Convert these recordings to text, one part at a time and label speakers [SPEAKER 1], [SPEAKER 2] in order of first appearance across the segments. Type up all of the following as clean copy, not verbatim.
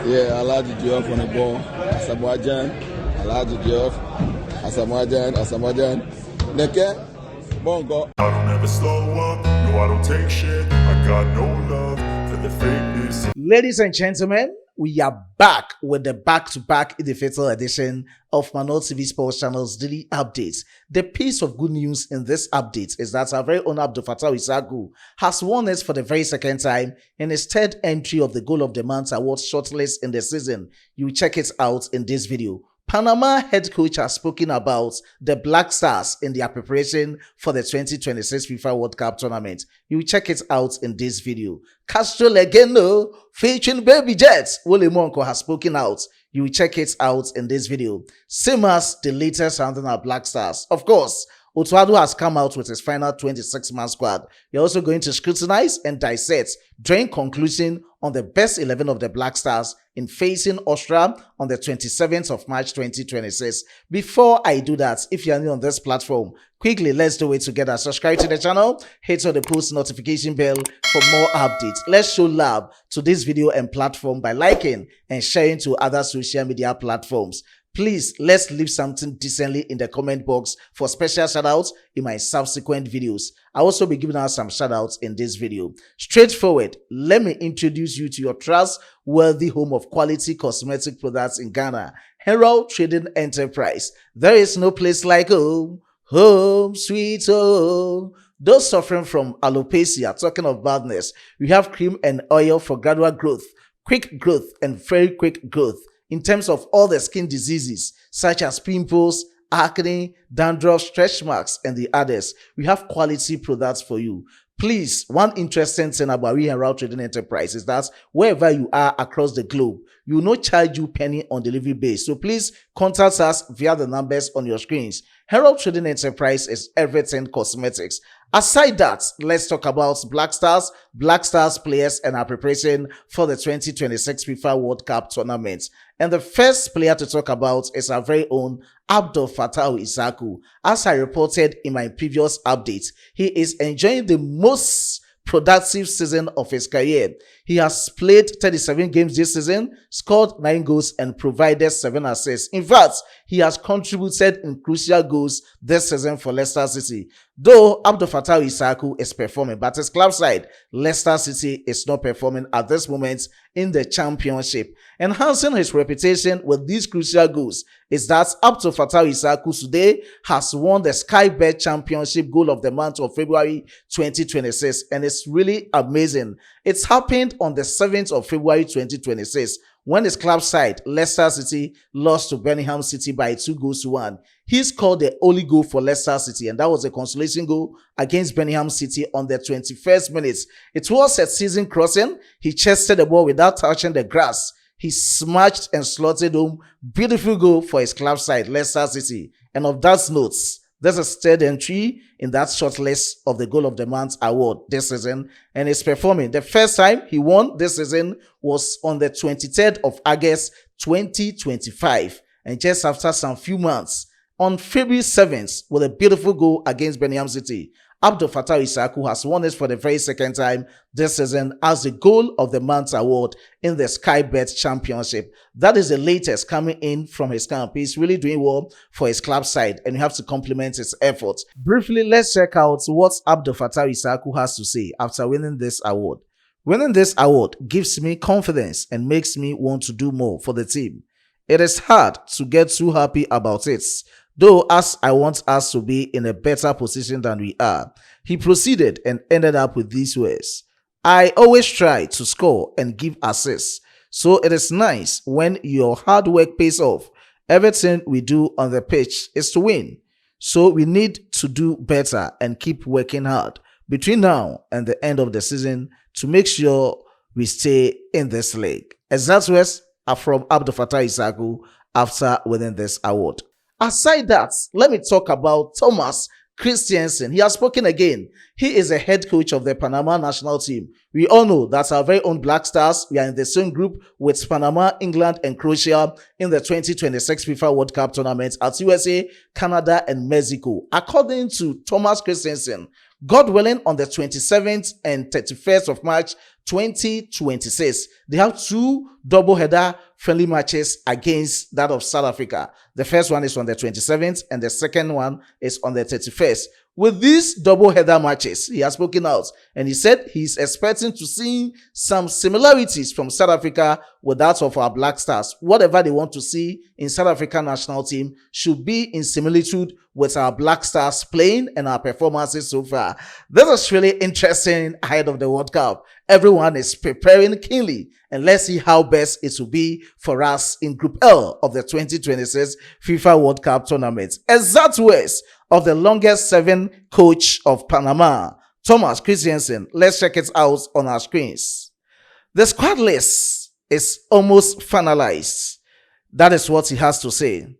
[SPEAKER 1] Yeah, Alhaji Diop on the ball. Asamoah Gyan, Alhaji Diop, Asamoah Gyan. Neke, bongo.
[SPEAKER 2] I don't ever slow up, no I don't take shit. I got no love for the fakeness.
[SPEAKER 3] Ladies and gentlemen, we are back with the back-to-back in the fatal edition of Manor TV Sports Channel's daily updates. The piece of good news in this update is that our very own Abdu Fatawu has won it for the very second time in his third entry of the Goal of the Month award shortlist in the season. You check it out in this video. Panama head coach has spoken about the Black Stars in their preparation for the 2026 FIFA World Cup tournament. You check it out in this video. Castro Legendo featuring Baby Jets, Willie Monko has spoken out. You check it out in this video. Same as the latest surrounding our Black Stars. Of course, Otuado has come out with his final 26-man squad. You're also going to scrutinize and dissect, drawing conclusion on the best 11 of the Black Stars in facing Austria on the 27th of March 2026. Before I do that, if you're new on this platform, quickly let's do it together. Subscribe to the channel, hit on the post notification bell for more updates. Let's show love to this video and platform by liking and sharing to other social media platforms. Please, let's leave something decently in the comment box for special shoutouts in my subsequent videos. I'll also be giving out some shoutouts in this video. Straightforward, let me introduce you to your trustworthy home of quality cosmetic products in Ghana, Herald Trading Enterprise. There is no place like home, home sweet home. Those suffering from alopecia, talking of baldness, we have cream and oil for gradual growth, quick growth, and very quick growth. In terms of all the skin diseases such as pimples, acne, dandruff, stretch marks, and the others, we have quality products for you. Please, one interesting thing about we Herald Trading Enterprise is that wherever you are across the globe, we will not charge you penny on delivery base. So please contact us via the numbers on your screens. Herald Trading Enterprise is everything cosmetics. Aside that, let's talk about Black Stars players and our preparation for the 2026 FIFA World Cup tournament. And the first player to talk about is our very own Abdu Fatawu. As I reported in my previous update, he is enjoying the most productive season of his career. He has played 37 games this season, scored 9 goals and provided 7 assists. In fact, he has contributed in crucial goals this season for Leicester City. Though Abdu Fatawu is performing, but his club side, Leicester City, is not performing at this moment in the championship. Enhancing his reputation with these crucial goals is that Abdu Fatawu today has won the Sky Bet Championship Goal of the Month of February 2026, and it's really amazing. It's happened on the 7th of February 2026 when his club side, Leicester City, lost to Birmingham City by 2-1. He scored the only goal for Leicester City, and that was a consolation goal against Birmingham City on the 21st minute. It was a season crossing. He chested the ball without touching the grass. He smashed and slotted home. Beautiful goal for his club side, Leicester City. And of that note, there's a third entry in that shortlist of the Goal of the Month award this season, and is performing. The first time he won this season was on the 23rd of August 2025, and just after some few months, on February 7th, with a beautiful goal against Birmingham City, Abdu Fatawu has won it for the very second time this season as the Goal of the Month award in the Sky Bet Championship. That is the latest coming in from his camp. He's really doing well for his club side, and you have to compliment his efforts. Briefly, let's check out what Abdu Fatawu has to say after winning this award. Winning this award gives me confidence and makes me want to do more for the team. It is hard to get too happy about it, though, as I want us to be in a better position than we are. He proceeded and ended up with these words: I always try to score and give assists, so it is nice when your hard work pays off. Everything we do on the pitch is to win, so we need to do better and keep working hard between now and the end of the season to make sure we stay in this league. Exact words are from Abdu Fatawu after winning this award. Aside that, let me talk about Thomas Christiansen. He has spoken again. He is a head coach of the Panama national team. We all know that our very own Black Stars, we are in the same group with Panama, England, and Croatia in the 2026 FIFA World Cup tournament at USA, Canada, and Mexico. According to Thomas Christiansen, God willing, on the 27th and 31st of March 2026, they have two double-header friendly matches against that of South Africa. The first one is on the 27th and the second one is on the 31st. With these double-header matches, he has spoken out and he said he's expecting to see some similarities from South Africa with that of our Black Stars. Whatever they want to see in South African national team should be in similitude with our Black Stars playing and our performances so far. This is really interesting ahead of the World Cup. Everyone is preparing keenly, and let's see how best it will be for us in Group L of the 2026 FIFA World Cup tournament. Exact words of the longest serving coach of Panama, Thomas Christiansen. Let's check it out on our screens. The squad list is almost finalized. That is what he has to say.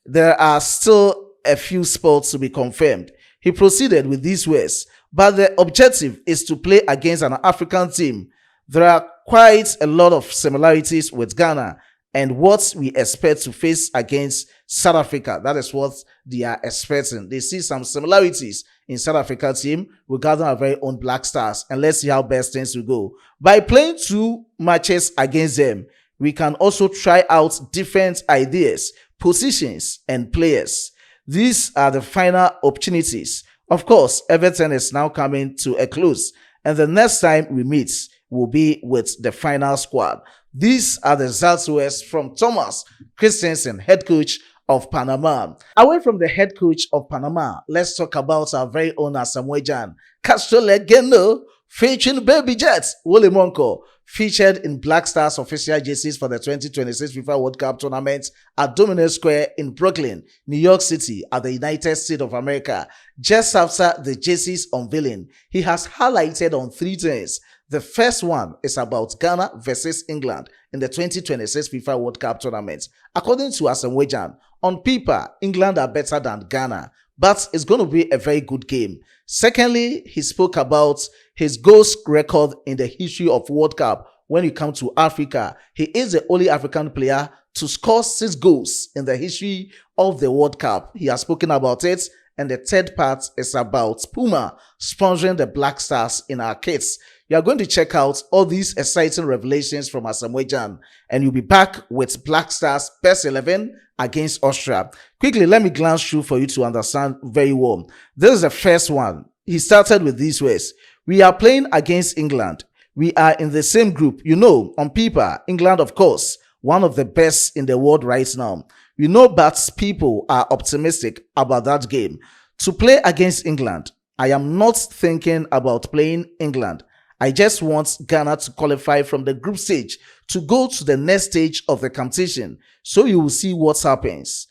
[SPEAKER 3] There are still a few spots to be confirmed. He proceeded with these words, but the objective is to play against an African team. There are quite a lot of similarities with Ghana and what we expect to face against South Africa. That is what they are expecting. They see some similarities in South Africa team regarding our very own Black Stars, and let's see how best things will go. By playing two matches against them, we can also try out different ideas, positions, and players. These are the final opportunities. Of course, everything is now coming to a close, and the next time we meet will be with the final squad. These are the exact words from Thomas Christiansen, head coach of Panama. Away from the head coach of Panama, let's talk about our very own Asamoah Gyan. Castro Legendo, featuring Baby Jets, Wole Monko, featured in Black Stars official jerseys for the 2026 FIFA World Cup tournament at Domino Square in Brooklyn, New York City, at the United States of America. Just after the jerseys unveiling, he has highlighted on three things. The first one is about Ghana versus England in the 2026 FIFA World Cup tournament. According to Asamoah Gyan, on paper, England are better than Ghana, but it's going to be a very good game. Secondly, he spoke about his goals record in the history of World Cup. When you come to Africa, he is the only African player to score 6 goals in the history of the World Cup. He has spoken about it. And the third part is about Puma sponsoring the Black Stars in our kits. You are going to check out all these exciting revelations from Asamoah Gyan, and you'll be back with Black Stars best 11 against Austria. Quickly, let me glance through for you to understand very well. This is the first one. He started with these words. We are playing against England. We are in the same group. You know, on paper, England, of course, one of the best in the world right now. We know that people are optimistic about that game. To play against England, I am not thinking about playing England. I just want Ghana to qualify from the group stage to go to the next stage of the competition. So you will see what happens.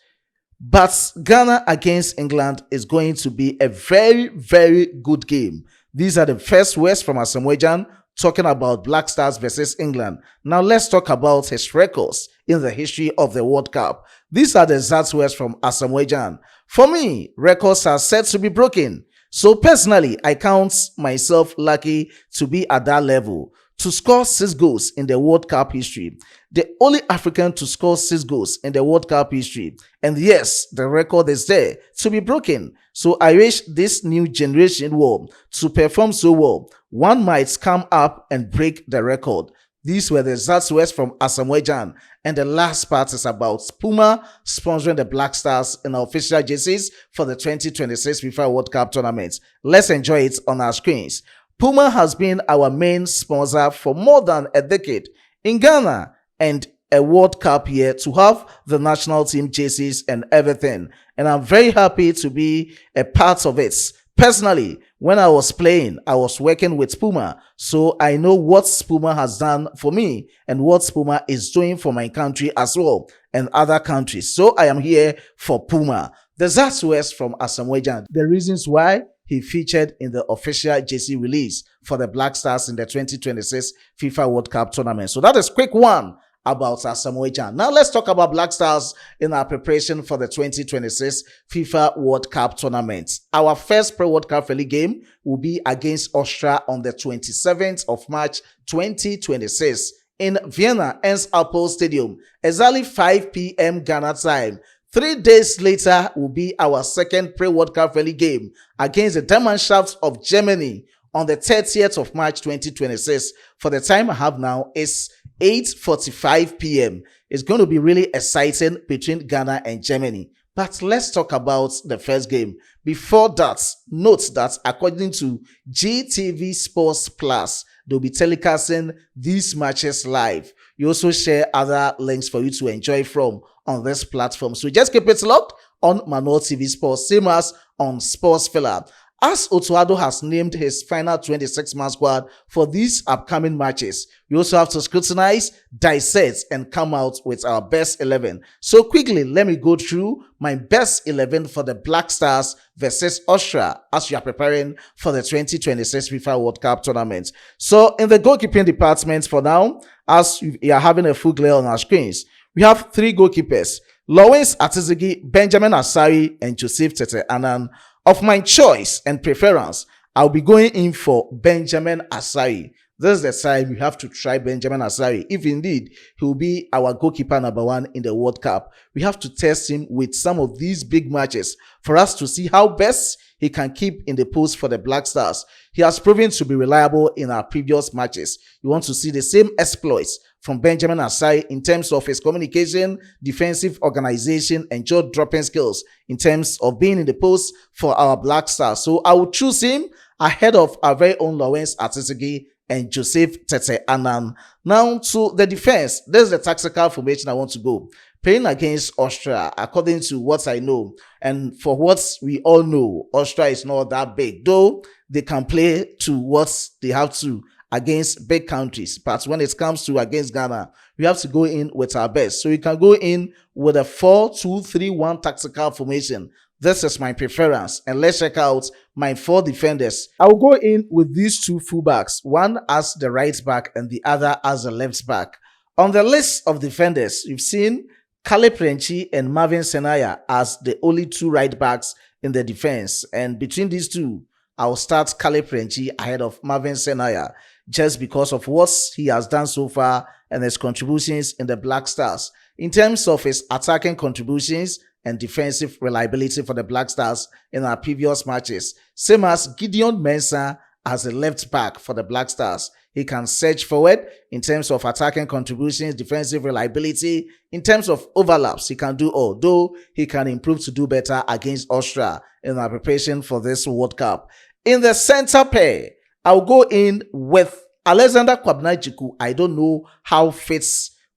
[SPEAKER 3] But Ghana against England is going to be a very, very good game. These are the first words from Asamoah Gyan talking about Black Stars versus England. Now let's talk about his records in the history of the World Cup. These are the exact words from Asamoah Gyan. For me, records are set to be broken. So personally, I count myself lucky to be at that level. To score 6 goals in the World Cup history. The only African to score 6 goals in the World Cup history. And yes, the record is there to be broken. So I wish this new generation will to perform so well. One might come up and break the record. These were the exact words from Asamoah Gyan. And the last part is about Puma sponsoring the Black Stars in our official jerseys for the 2026 FIFA World Cup tournament. Let's enjoy it on our screens. Puma has been our main sponsor for more than a decade in Ghana, and a World Cup year to have the national team jerseys and everything. And I'm very happy to be a part of it. Personally, when I was playing, I was working with Puma, so I know what Puma has done for me and what Puma is doing for my country as well and other countries. So I am here for Puma. The last words from Asamoah Gyan. The reasons why he featured in the official jersey release for the Black Stars in the 2026 FIFA World Cup tournament. So that is quick one about Asamoah Gyan. Now let's talk about Black Stars in our preparation for the 2026 FIFA World Cup tournament. Our first pre-World Cup friendly game will be against Austria on the 27th of March 2026 in Vienna Ernst Appel Stadium. Exactly 5 p.m. Ghana time. 3 days later will be our second pre-World Cup friendly game against the Diamond Shafts of Germany on the 30th of March 2026. For the time I have now, it's 8:45 p.m. It's going to be really exciting between Ghana and Germany. But let's talk about the first game. Before that, note that according to GTV Sports Plus, they'll be telecasting these matches live. You also share other links for you to enjoy from on this platform. So just keep it locked on Manual TV Sports, same as on Sports Filler. As Otuado has named his final 26-man squad for these upcoming matches, we also have to scrutinize, dissect, and come out with our best 11. So quickly, let me go through my best 11 for the Black Stars versus Austria as we are preparing for the 2026 FIFA World Cup tournament. So in the goalkeeping department for now, as we are having a full glare on our screens, we have 3 goalkeepers: Lawrence Atizigi, Benjamin Asari, and Joseph Tete Anan. Of my choice and preference, I'll be going in for Benjamin Asari. This is the time you have to try Benjamin Asari. If indeed he will be our goalkeeper number 1 in the World Cup, we have to test him with some of these big matches for us to see how best he can keep in the post for the Black Stars. He has proven to be reliable in our previous matches. You want to see the same exploits from Benjamin Asari in terms of his communication, defensive organization, and jaw-dropping skills in terms of being in the post for our Black Stars. So I will choose him ahead of our very own Lawrence Atizigi and Joseph Tete Anan. Now to the defense. This is the tactical formation I want to go. Playing against Austria, according to what I know, and for what we all know, Austria is not that big, though they can play to what they have to against big countries. But when it comes to against Ghana, we have to go in with our best. So we can go in with a 4-2-3-1 tactical formation. This is my preference. And let's check out my 4 defenders. I will go in with these 2 fullbacks, one as the right back and the other as the left back. On the list of defenders, you've seen Kale Prenchi and Marvin Senaya as the only 2 right backs in the defense. And between these 2, I'll start Kale Prenchi ahead of Marvin Senaya just because of what he has done so far and his contributions in the Black Stars. In terms of his attacking contributions and defensive reliability for the Black Stars in our previous matches, same as Gideon Mensah as a left back for the Black Stars. He can surge forward in terms of attacking contributions, defensive reliability. In terms of overlaps, he can do all, though he can improve to do better against Austria in our preparation for this World Cup. In the center pair, I'll go in with Alexander Kwabena-Jiku. I don't know how fit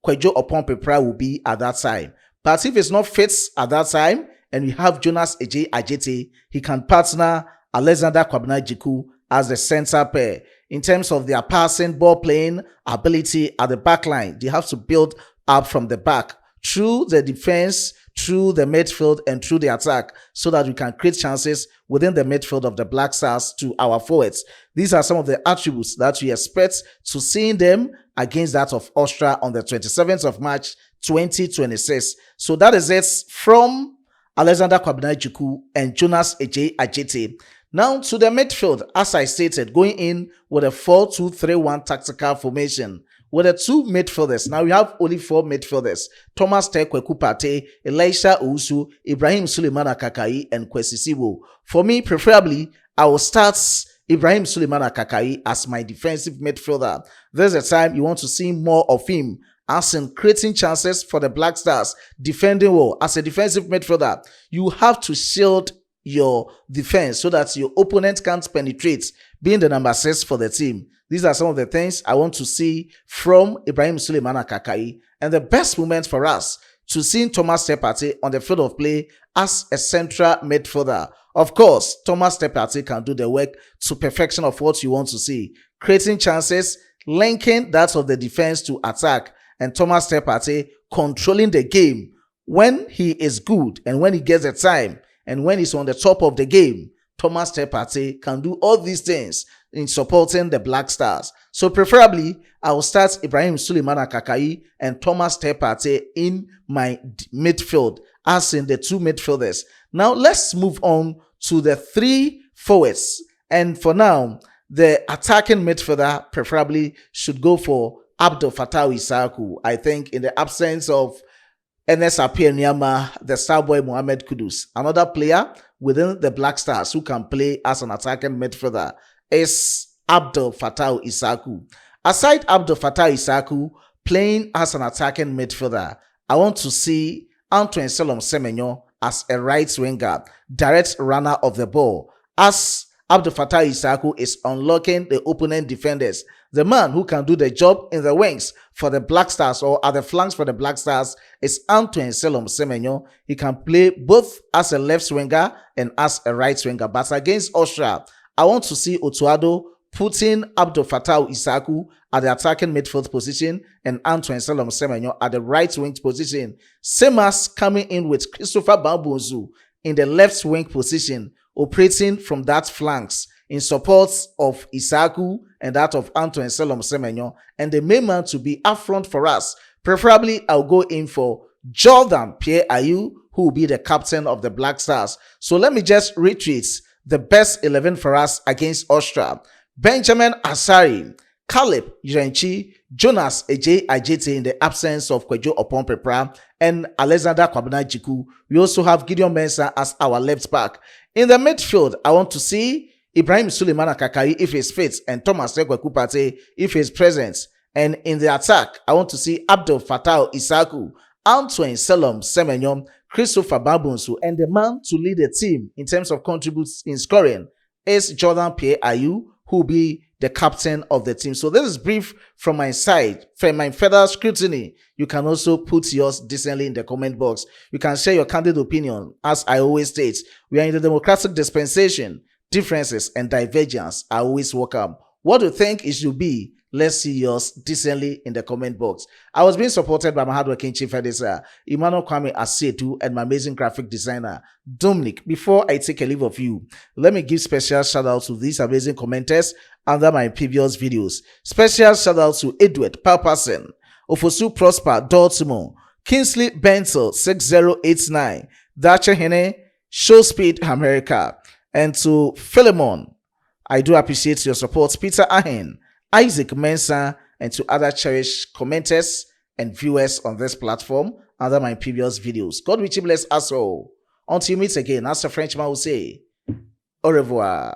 [SPEAKER 3] Kwadwo Oppong-Pepra will be at that time. But if it's not fit at that time, and we have Jonas Ajete, he can partner Alexander Kwabena-Jiku as the center pair. In terms of their passing, ball playing ability at the back line, they have to build up from the back through the defense, through the midfield, and through the attack so that we can create chances within the midfield of the Black Stars to our forwards. These are some of the attributes that we expect to see them against that of Austria on the 27th of March 2026. So that is it from Alexander Kwabena-Jiku and Jonas Ajete. Now to the midfield, as I stated, going in with a 4-2-3-1 tactical formation with the 2 midfielders. Now we have only 4 midfielders: Thomas Kweku Partey, Elisha Owusu, Ibrahim Suleiman Akakai, and Kwesi Siwo. For me, preferably, I will start Ibrahim Suleiman Akakai as my defensive midfielder. There's a time you want to see more of him as in creating chances for the Black Stars, defending well. As a defensive midfielder, you have to shield your defense so that your opponent can't penetrate, being the number 6 for the team. These are some of the things I want to see from Ibrahim Suleiman Akakai. And the best moment for us to see Thomas Partey on the field of play as a central midfielder. Of course, Thomas Partey can do the work to perfection of what you want to see. Creating chances, linking that of the defense to attack, and Thomas Partey controlling the game when he is good and when he gets the time. And when he's on the top of the game, Thomas Partey can do all these things in supporting the Black Stars. So preferably, I will start Ibrahim Suleiman Akakai and Thomas Partey in my midfield, as in the 2 midfielders. Now, let's move on to the 3 forwards. And for now, the attacking midfielder preferably should go for Abdu Fatawu. I think in the absence of Enes Appiah Nyama, the Starboy Mohamed Kudus. Another player within the Black Stars who can play as an attacking midfielder is Abdu Fatawu Isaku. Aside Abdu Fatawu Isaku playing as an attacking midfielder, I want to see Antoine Selom Semenyo as a right winger, direct runner of the ball, as Abdu Fatawu Isaku is unlocking the opponent defenders. The man who can do the job in the wings for the Black Stars or at the flanks for the Black Stars is Antoine Selom Semenyo. He can play both as a left winger and as a right winger. But against Austria, I want to see Otuado putting Abdu Fatawu Isaku at the attacking midfield position and Antoine Selom Semenyo at the right wing position. Same as coming in with Christopher Bambunzu in the left wing position, operating from that flanks in support of Isaku and that of Antoine Selom Semenyo, and the main man to be up front for us. Preferably, I'll go in for Jordan Pierre Ayew, who will be the captain of the Black Stars. So let me just retreat the best 11 for us against Austria. Benjamin Asari, Caleb Yenchi, Jonas Eje Ajete in the absence of Kwejo Opon-Pepra, and Alexander Kwabena Jiku. We also have Gideon Mensah as our left back. In the midfield, I want to see Ibrahim Suleiman Akakai if he's fit, and Thomas Ekweku Partey if he's present. And in the attack, I want to see Abdu Fatawu Isaku, Antoine Selom Semenyo, Christopher Bambunzu, and the man to lead the team in terms of contributes in scoring is Jordan Pierre Ayew, who will be the captain of the team. So this is brief from my side. For my further scrutiny, you can also put yours decently in the comment box. You can share your candid opinion. As I always state, we are in the democratic dispensation. Differences and divergence are always welcome. What do you think it should be? Let's see yours decently in the comment box. I was being supported by my hardworking chief editor, Emmanuel Kwame Asetu, and my amazing graphic designer, Dominic. Before I take a leave of you, let me give special shout out to these amazing commenters under my previous videos. Special shout out to Edward Palperson, Ofosu Prosper Dortmund, Kingsley Bentel 6089, Dacha Hene, Show Speed America, and to Philemon. I do appreciate your support. Peter Ahen, Isaac Mensah, and to other cherished commenters and viewers on this platform under my previous videos. God richly bless us all. Until we meet again, as a Frenchman will say, au revoir.